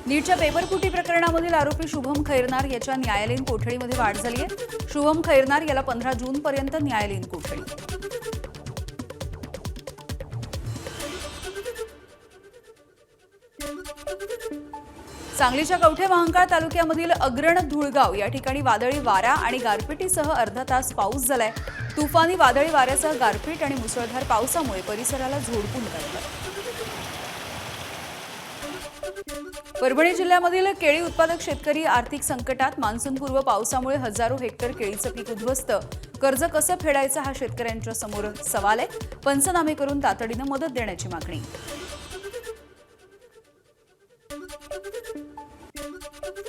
नीटच्या पेपरफुटी प्रकरणामधील आरोपी शुभम खैरनार याच्या न्यायालयीन कोठडीमध्ये वाढ झाली आहे। शुभम खैरनार याला 15 जूनपर्यंत न्यायालयीन कोठडी। सांगलीच्या कवठे महांकाळ तालुक्यामधील अग्रण धुळगाव या ठिकाणी वादळी वारा आणि गारपिटीसह अर्धा तास पाऊस झालाय। तुफानी वादळी वाऱ्यासह गारपीट आणि मुसळधार पावसामुळे परिसराला झोडपून काढलं। परभणी जिल्ह्यामधील केळी उत्पादक शेतकरी आर्थिक संकटात। मान्सूनपूर्व पावसामुळे हजारो हेक्टर केळीचं पीक उद्ध्वस्त। कर्ज कसं फेडायचं हा शेतकऱ्यांच्या समोर सवाल आहे। पंचनामे करून तातडीनं मदत देण्याची मागणी।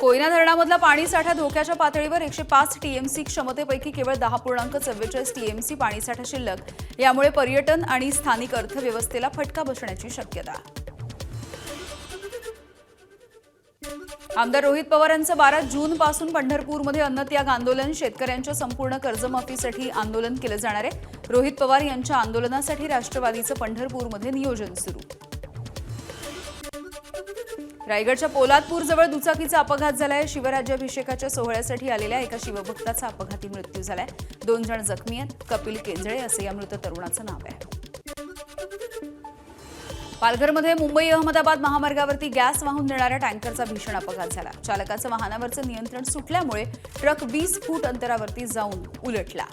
कोयना धरणामधला पाणीसाठा धोक्याच्या पातळीवर। 105 टीएमसी क्षमतेपैकी केवळ 10.44 टीएमसी पाणीसाठा शिल्लक। यामुळे पर्यटन आणि स्थानिक अर्थव्यवस्थेला फटका बसण्याची शक्यता। आमदार रोहित पवारांचं 12 जूनपासून पंढरपूरमध्ये अन्नत्याग आंदोलन। शेतकऱ्यांच्या संपूर्ण कर्जमाफीसाठी आंदोलन केलं जाणार आहे। रोहित पवार यांच्या आंदोलनासाठी राष्ट्रवादीचं पंढरपूरमध्ये नियोजन सुरू। रायगडच्या पोलादपूरजवळ दुचाकीचा अपघात झालाय। शिवराज्याभिषेकाच्या सोहळ्यासाठी आलेल्या एका शिवभक्ताचा अपघाती मृत्यू झालाय। 2 जण जखमी आहेत। कपिल केंजळे असे या मृत तरुणाचं नाव आहे। पालघरमध्ये मुंबई अहमदाबाद महामार्गावरती गॅस वाहून नेणाऱ्या टँकरचा भीषण अपघात झाला। चालकाचं वाहनावरचं नियंत्रण सुटल्यामुळे ट्रक 20 फूट अंतरावरती जाऊन उलटला।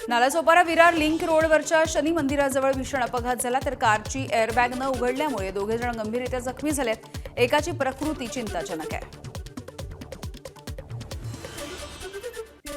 नालासोपारा विरार लिंक रोडवरच्या शनी मंदिराजवळ भीषण अपघात झाला, तर कारची एअरबॅग न उघडल्यामुळे 2 जण गंभीररीत्या जखमी झालेत। एकाची प्रकृती चिंताजनक आहे।